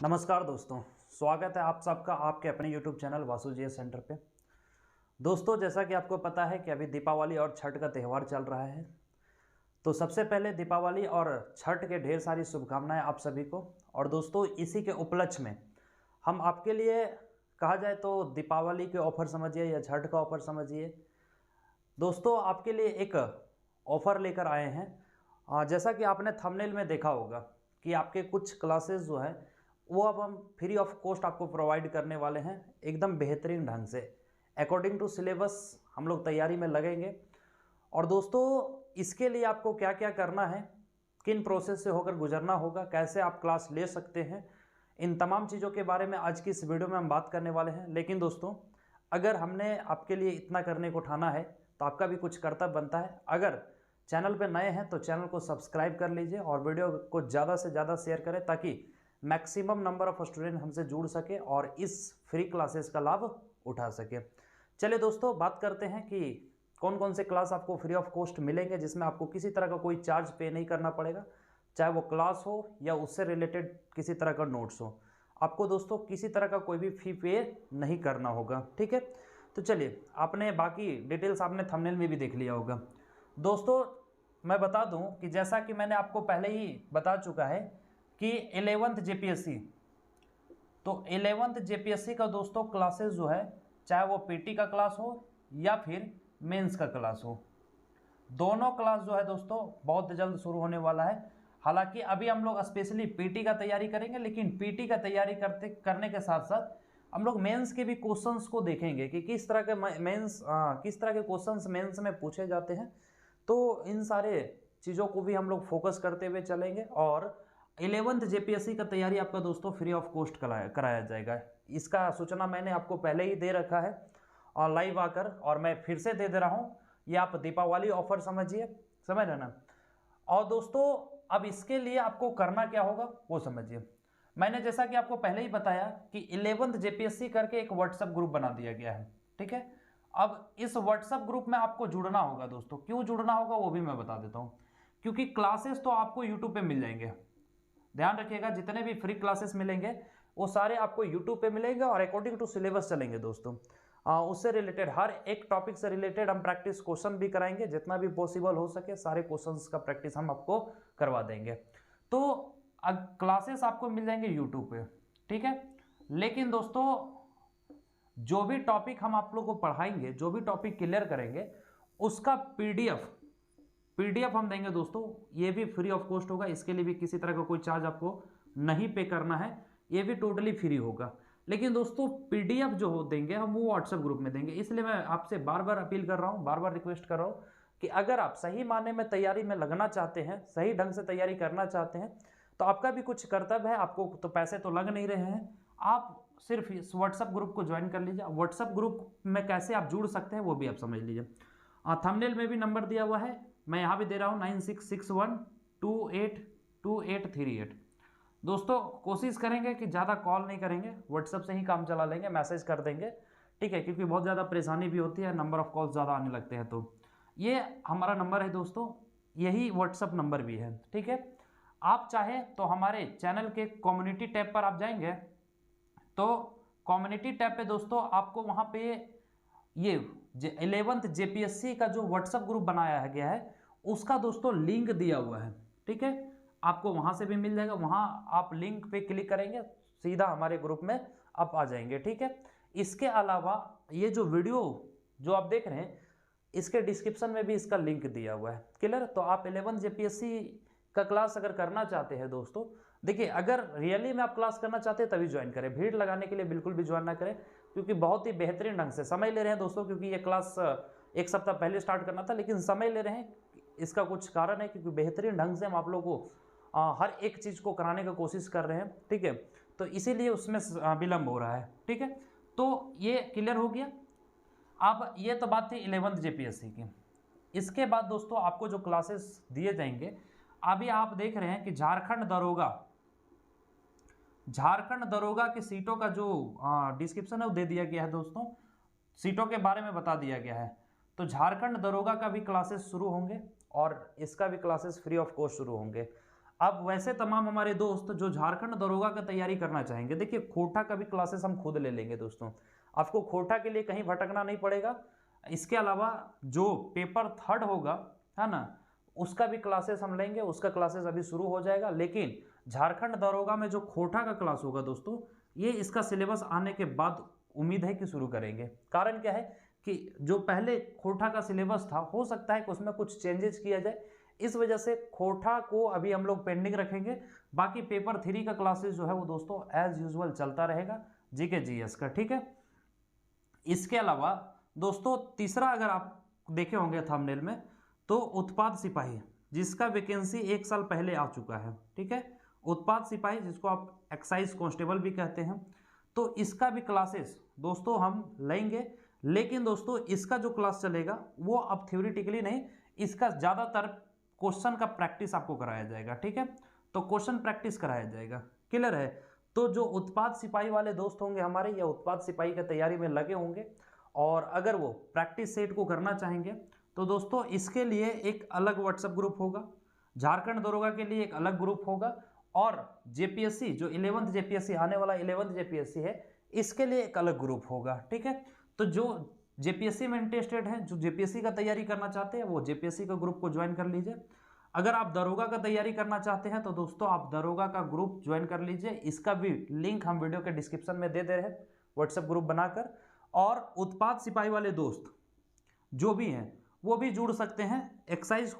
नमस्कार दोस्तों, स्वागत है आप सबका आपके अपने YouTube चैनल वासु जी सेंटर पे। दोस्तों, जैसा कि आपको पता है कि अभी दीपावली और छठ का त्यौहार चल रहा है, तो सबसे पहले दीपावली और छठ के ढेर सारी शुभकामनाएं आप सभी को। और दोस्तों, इसी के उपलक्ष्य में हम आपके लिए कहा जाए तो दीपावली के ऑफर समझिए या छठ का ऑफर समझिए, दोस्तों आपके लिए एक ऑफ़र लेकर आए हैं। जैसा कि आपने थंबनेल में देखा होगा कि आपके कुछ क्लासेस जो है वो अब हम फ्री ऑफ कॉस्ट आपको प्रोवाइड करने वाले हैं, एकदम बेहतरीन ढंग से अकॉर्डिंग टू सिलेबस हम लोग तैयारी में लगेंगे। और दोस्तों, इसके लिए आपको क्या क्या करना है, किन प्रोसेस से होकर गुजरना होगा, कैसे आप क्लास ले सकते हैं, इन तमाम चीज़ों के बारे में आज की इस वीडियो में हम बात करने वाले हैं। लेकिन दोस्तों, अगर हमने आपके लिए इतना करने को ठाना है तो आपका भी कुछ कर्तव्य बनता है। अगर चैनल पर नए हैं तो चैनल को सब्सक्राइब कर लीजिए और वीडियो को ज़्यादा से ज़्यादा शेयर करें ताकि मैक्सिमम नंबर ऑफ स्टूडेंट हमसे जुड़ सके और इस फ्री क्लासेस का लाभ उठा सके। चलिए दोस्तों, बात करते हैं कि कौन कौन से क्लास आपको फ्री ऑफ कॉस्ट मिलेंगे जिसमें आपको किसी तरह का कोई चार्ज पे नहीं करना पड़ेगा, चाहे वो क्लास हो या उससे रिलेटेड किसी तरह का नोट्स हो। आपको दोस्तों किसी तरह का कोई भी फी पे नहीं करना होगा, ठीक है। तो चलिए, आपने बाकी डिटेल्स आपने थंबनेल में भी देख लिया होगा। दोस्तों, मैं बता दूं कि जैसा कि मैंने आपको पहले ही बता चुका है कि 11th जेपीएससी, तो 11th जेपीएससी का दोस्तों क्लासेस जो है, चाहे वो पीटी का क्लास हो या फिर मेंस का क्लास हो, दोनों क्लास जो है दोस्तों बहुत जल्द शुरू होने वाला है। हालांकि अभी हम लोग स्पेशली पीटी का तैयारी करेंगे, लेकिन पीटी का तैयारी करने के साथ साथ हम लोग मेंस के भी क्वेश्चंस को देखेंगे कि किस तरह के किस तरह के क्वेश्चंस मेंस में पूछे जाते हैं। तो इन सारे चीज़ों को भी हम लोग फोकस करते हुए चलेंगे और 11th जेपीएससी का तैयारी आपका दोस्तों फ्री ऑफ कॉस्ट कराया जाएगा। इसका सूचना मैंने आपको पहले ही दे रखा है और लाइव आकर, और मैं फिर से दे रहा हूँ। ये आप दीपावली ऑफर समझिए, समझ रहे ना। और दोस्तों, अब इसके लिए आपको करना क्या होगा वो समझिए। मैंने जैसा कि आपको पहले ही बताया कि 11th जेपीएससी करके एक व्हाट्सएप ग्रुप बना दिया गया है, ठीक है। अब इस व्हाट्सएप ग्रुप में आपको जुड़ना होगा दोस्तों। क्यों जुड़ना होगा वो भी मैं बता देता हूँ। क्योंकि क्लासेस तो आपको यूट्यूब पे मिल जाएंगे, ध्यान रखिएगा, जितने भी फ्री क्लासेस मिलेंगे वो सारे आपको यूट्यूब पे मिलेंगे और अकॉर्डिंग टू सिलेबस चलेंगे दोस्तों। उससे रिलेटेड हर एक टॉपिक से रिलेटेड हम प्रैक्टिस क्वेश्चन भी कराएंगे, जितना भी पॉसिबल हो सके सारे क्वेश्चंस का प्रैक्टिस हम आपको करवा देंगे। तो क्लासेस आपको मिल जाएंगे यूट्यूब पे, ठीक है। लेकिन दोस्तों, जो भी टॉपिक हम आप लोग को पढ़ाएंगे, जो भी टॉपिक क्लियर करेंगे, उसका पीडीएफ हम देंगे दोस्तों। ये भी फ्री ऑफ कॉस्ट होगा, इसके लिए भी किसी तरह का कोई चार्ज आपको नहीं पे करना है, ये भी टोटली फ्री होगा। लेकिन दोस्तों, पीडीएफ जो देंगे हम वो व्हाट्सएप ग्रुप में देंगे। इसलिए मैं आपसे बार बार अपील कर रहा हूँ, बार बार रिक्वेस्ट कर रहा हूँ कि अगर आप सही मायने में तैयारी में लगना चाहते हैं, सही ढंग से तैयारी करना चाहते हैं, तो आपका भी कुछ कर्तव्य है। आपको तो पैसे तो लग नहीं रहे हैं, आप सिर्फ इस व्हाट्सएप ग्रुप को ज्वाइन कर लीजिए। व्हाट्सएप ग्रुप में कैसे आप जुड़ सकते हैं वो भी आप समझ लीजिए। थंबनेल में भी नंबर दिया हुआ है, मैं यहाँ भी दे रहा हूँ 9661282838। दोस्तों, कोशिश करेंगे कि ज़्यादा कॉल नहीं करेंगे, व्हाट्सएप से ही काम चला लेंगे, मैसेज कर देंगे, ठीक है। क्योंकि बहुत ज़्यादा परेशानी भी होती है, नंबर ऑफ़ कॉल्स ज़्यादा आने लगते हैं। तो ये हमारा नंबर है दोस्तों, यही व्हाट्सएप नंबर भी है, ठीक है। आप चाहें तो हमारे चैनल के कम्युनिटी टैब पर आप जाएंगे, तो कम्युनिटी टैब पे दोस्तों आपको वहाँ पे ये 11th जेपीएससी का जो व्हाट्सएप ग्रुप बनाया गया है उसका दोस्तों लिंक दिया हुआ है, ठीक है। आपको वहाँ से भी मिल जाएगा, वहाँ आप लिंक पे क्लिक करेंगे सीधा हमारे ग्रुप में आप आ जाएंगे, ठीक है। इसके अलावा ये जो वीडियो जो आप देख रहे हैं, इसके डिस्क्रिप्शन में भी इसका लिंक दिया हुआ है, क्लियर। तो आप 11th जेपीएससी का क्लास अगर करना चाहते हैं दोस्तों, देखिए, अगर रियली में आप क्लास करना चाहते हैं तभी ज्वाइन करें, भीड़ लगाने के लिए बिल्कुल भी ज्वाइन ना करें, क्योंकि बहुत ही बेहतरीन ढंग से समय ले रहे हैं दोस्तों। क्योंकि ये क्लास एक सप्ताह पहले स्टार्ट करना था, लेकिन समय ले रहे हैं, इसका कुछ कारण है, क्योंकि बेहतरीन ढंग से हम आप लोगों को हर एक चीज़ को कराने का कोशिश कर रहे हैं, ठीक है। तो इसीलिए उसमें विलम्ब हो रहा है, ठीक है। तो ये क्लियर हो गया। अब ये तो बात थी 11th जेपीएससी की। इसके बाद दोस्तों आपको जो क्लासेस दिए जाएंगे, अभी आप देख रहे हैं कि झारखंड दरोगा की सीटों का जो डिस्क्रिप्शन है वो दे दिया गया है दोस्तों, सीटों के बारे में बता दिया गया है। तो झारखंड दरोगा का भी क्लासेस शुरू होंगे और इसका भी क्लासेस फ्री ऑफ कॉस्ट शुरू होंगे। अब वैसे तमाम हमारे दोस्त जो झारखंड दरोगा का तैयारी करना चाहेंगे, देखिए खोटा का भी क्लासेस हम खुद ले लेंगे दोस्तों, आपको खोटा के लिए कहीं भटकना नहीं पड़ेगा। इसके अलावा जो पेपर थर्ड होगा, है ना, उसका भी क्लासेस हम लेंगे, उसका क्लासेस अभी शुरू हो जाएगा। लेकिन झारखंड दरोगा में जो खोटा का क्लास होगा दोस्तों, ये इसका सिलेबस आने के बाद उम्मीद है कि शुरू करेंगे। कारण क्या है कि जो पहले खोटा का सिलेबस था, हो सकता है कि उसमें कुछ चेंजेस किया जाए, इस वजह से खोटा को अभी हम लोग पेंडिंग रखेंगे। बाकी पेपर 3 का क्लासेस जो है वो दोस्तों एज यूजुअल चलता रहेगा, जीके जीएस का, ठीक है। इसके अलावा दोस्तों तीसरा अगर आप देखे होंगे थंबनेल में, तो उत्पाद सिपाही, जिसका वैकेंसी 1 साल पहले आ चुका है, ठीक है। उत्पाद सिपाही जिसको आप एक्साइज कांस्टेबल भी कहते हैं, तो इसका भी क्लासेस दोस्तों हम लेंगे। लेकिन दोस्तों इसका जो क्लास चलेगा वो अब थ्योरेटिकली नहीं, इसका ज़्यादातर क्वेश्चन का प्रैक्टिस आपको कराया जाएगा, ठीक है। तो क्वेश्चन प्रैक्टिस कराया जाएगा, क्लियर है। तो जो उत्पाद सिपाही वाले दोस्त होंगे हमारे, या उत्पाद सिपाही की तैयारी में लगे होंगे और अगर वो प्रैक्टिस सेट को करना चाहेंगे, तो दोस्तों इसके लिए एक अलग व्हाट्सएप ग्रुप होगा, झारखंड दरोगा के लिए एक अलग ग्रुप होगा, और जेपीएससी जो 11th जेपीएससी आने वाला 11th जेपीएससी है, इसके लिए एक अलग ग्रुप होगा, ठीक है। तो जो जेपीएससी में इंटरेस्टेड हैं, जो जेपीएससी का तैयारी करना चाहते हैं, वो जेपीएससी का ग्रुप को ज्वाइन कर लीजिए। अगर आप दरोगा का तैयारी करना चाहते हैं तो दोस्तों आप दरोगा का ग्रुप ज्वाइन कर लीजिए, इसका भी लिंक हम वीडियो के डिस्क्रिप्शन में दे रहे हैं, व्हाट्सएप ग्रुप बनाकर। और उत्पाद सिपाही वाले दोस्त जो भी हैं वो भी जुड़ सकते हैं। एक्साइज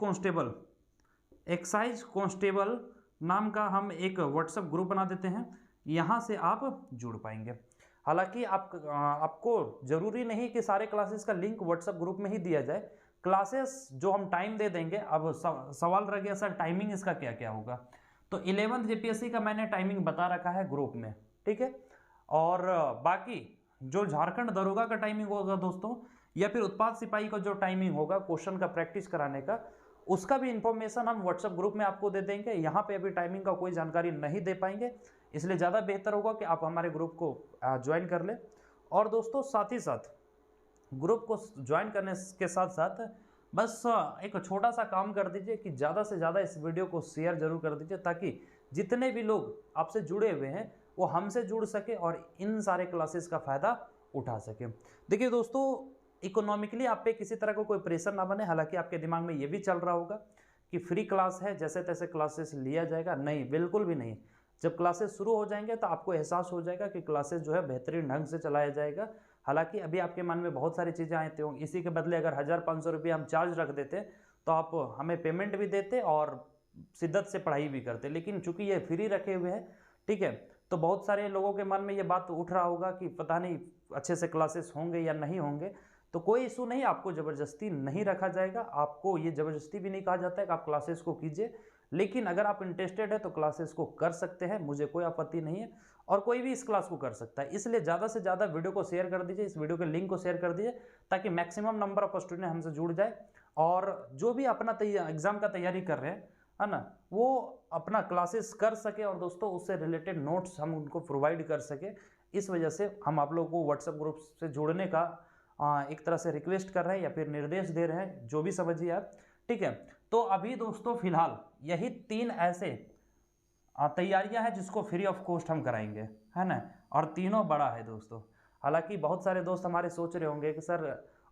कांस्टेबल नाम का हम एक व्हाट्सएप ग्रुप बना देते हैं, यहाँ से आप जुड़ पाएंगे। हालांकि आपको ज़रूरी नहीं कि सारे क्लासेस का लिंक व्हाट्सएप ग्रुप में ही दिया जाए। क्लासेस जो हम टाइम दे देंगे, अब सवाल रह गया सर टाइमिंग इसका क्या क्या होगा, तो 11th जेपीएससी का मैंने टाइमिंग बता रखा है ग्रुप में, ठीक है। और बाकी जो झारखंड दरोगा का टाइमिंग होगा दोस्तों, या फिर उत्पाद सिपाही का जो टाइमिंग होगा क्वेश्चन का प्रैक्टिस कराने का, उसका भी इंफॉर्मेशन हम व्हाट्सएप ग्रुप में आपको दे देंगे। यहाँ पे अभी टाइमिंग का कोई जानकारी नहीं दे पाएंगे, इसलिए ज़्यादा बेहतर होगा कि आप हमारे ग्रुप को ज्वाइन कर लें। और दोस्तों साथ ही साथ ग्रुप को ज्वाइन करने के साथ साथ बस एक छोटा सा काम कर दीजिए कि ज़्यादा से ज़्यादा इस वीडियो को शेयर जरूर कर दीजिए, ताकि जितने भी लोग आपसे जुड़े हुए हैं वो हमसे जुड़ सके और इन सारे क्लासेस का फ़ायदा उठा सके। देखिए दोस्तों, इकोनॉमिकली आप पे किसी तरह का कोई प्रेशर ना बने। हालांकि आपके दिमाग में ये भी चल रहा होगा कि फ्री क्लास है, जैसे तैसे क्लासेस लिया जाएगा, नहीं, बिल्कुल भी नहीं। जब क्लासेस शुरू हो जाएंगे तो आपको एहसास हो जाएगा कि क्लासेस जो है बेहतरीन ढंग से चलाया जाएगा। हालांकि अभी आपके मन में बहुत सारी चीज़ें आती होंगी, इसी के बदले अगर 1500 रुपये हम चार्ज रख देते तो आप हमें पेमेंट भी देते और शिद्दत से पढ़ाई भी करते। लेकिन चूंकि ये फ्री रखे हुए हैं, ठीक है, तो बहुत सारे लोगों के मन में ये बात उठ रहा होगा कि पता नहीं अच्छे से क्लासेस होंगे या नहीं होंगे। तो कोई इशू नहीं, आपको ज़बरदस्ती नहीं रखा जाएगा, आपको ये ज़बरदस्ती भी नहीं कहा जाता है कि आप क्लासेस को कीजिए। लेकिन अगर आप इंटरेस्टेड है तो क्लासेस को कर सकते हैं, मुझे कोई आपत्ति नहीं है, और कोई भी इस क्लास को कर सकता है। इसलिए ज़्यादा से ज़्यादा वीडियो को शेयर कर दीजिए, इस वीडियो के लिंक को शेयर कर दीजिए, ताकि मैक्सिमम नंबर ऑफ स्टूडेंट हमसे जुड़ जाए। और जो भी अपना एग्जाम का तैयारी कर रहे हैं, है ना, वो अपना क्लासेस कर सके और दोस्तों उससे रिलेटेड नोट्स हम उनको प्रोवाइड कर सके। इस वजह से हम आप लोगों को व्हाट्सएप ग्रुप से जुड़ने का एक तरह से रिक्वेस्ट कर रहे हैं या फिर निर्देश दे रहे हैं, जो भी समझिए आप, ठीक है। तो अभी दोस्तों फिलहाल यही 3 ऐसे तैयारियां हैं जिसको फ्री ऑफ कॉस्ट हम कराएंगे, है ना, और तीनों बड़ा है दोस्तों। हालांकि बहुत सारे दोस्त हमारे सोच रहे होंगे कि सर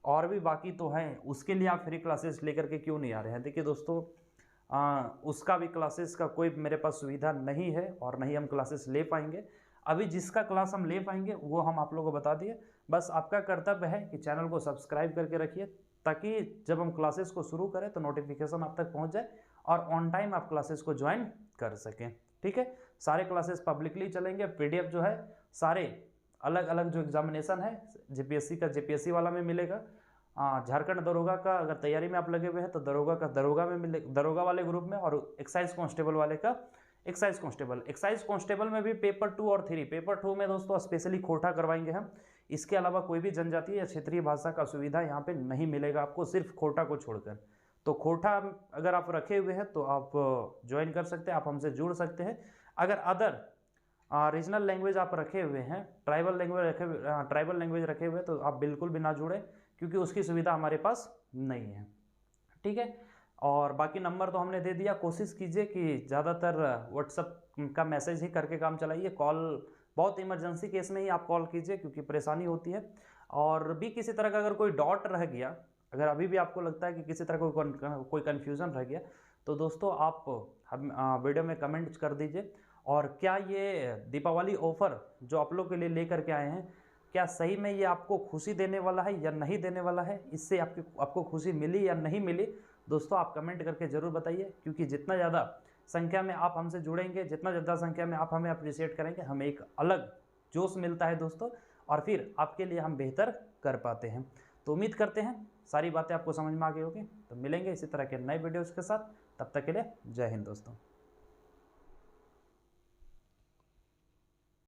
और भी बाकी तो हैं, उसके लिए आप फ्री क्लासेस लेकर के क्यों नहीं आ रहे हैं। देखिए दोस्तों, उसका भी क्लासेस का कोई मेरे पास सुविधा नहीं है और नहीं हम क्लासेस ले पाएंगे। अभी जिसका क्लास हम ले पाएंगे वो हम आप लोगों को बता दिए। बस आपका कर्तव्य है कि चैनल को सब्सक्राइब करके रखिए, ताकि जब हम क्लासेस को शुरू करें तो नोटिफिकेशन आप तक पहुंच जाए और ऑन टाइम आप क्लासेस को ज्वाइन कर सकें, ठीक है। सारे क्लासेस पब्लिकली चलेंगे, पीडीएफ जो है सारे अलग अलग जो एग्जामिनेशन है जेपीएससी का जेपीएससी वाला में मिलेगा, झारखंड दरोगा का अगर तैयारी में आप लगे हुए हैं तो दरोगा का दरोगा में मिले, दरोगा वाले ग्रुप में, और एक्साइज कांस्टेबल वाले का एक्साइज कांस्टेबल में भी पेपर 2 और 3। पेपर 2 में दोस्तों स्पेशली खोटा करवाएंगे हम, इसके अलावा कोई भी जनजातीय या क्षेत्रीय भाषा का सुविधा यहाँ पे नहीं मिलेगा आपको, सिर्फ खोटा को छोड़कर। तो खोटा अगर आप रखे हुए हैं तो आप ज्वाइन कर सकते हैं, आप हमसे जुड़ सकते हैं। अगर अदर रीजनल लैंग्वेज आप रखे हुए हैं, ट्राइबल लैंग्वेज रखे हुए हैं, तो आप बिल्कुल भी ना जुड़ें, क्योंकि उसकी सुविधा हमारे पास नहीं है, ठीक है। और बाकी नंबर तो हमने दे दिया। कोशिश कीजिए कि ज़्यादातर व्हाट्सअप का मैसेज ही करके काम चलाइए। कॉल बहुत इमरजेंसी केस में ही आप कॉल कीजिए, क्योंकि परेशानी होती है। और भी किसी तरह का अगर कोई डाउट रह गया, अगर अभी भी आपको लगता है कि किसी तरह कोई कन्फ्यूज़न रह गया, तो दोस्तों आप हम वीडियो में कमेंट कर दीजिए। और क्या ये दीपावली ऑफ़र जो आप लोग के लिए लेकर के आए हैं, क्या सही में ये आपको खुशी देने वाला है या नहीं देने वाला है? इससे आपको खुशी मिली या नहीं मिली? दोस्तों आप कमेंट करके ज़रूर बताइए, क्योंकि जितना ज़्यादा संख्या में आप हमसे जुड़ेंगे, जितना ज़्यादा संख्या में आप हमें अप्रिशिएट करेंगे, हमें एक अलग जोश मिलता है दोस्तों, और फिर आपके लिए हम बेहतर कर पाते हैं। तो उम्मीद करते हैं सारी बातें आपको समझ में आ गई होगी। तो मिलेंगे इसी तरह के नए वीडियोज़ के साथ, तब तक के लिए जय हिंद दोस्तों।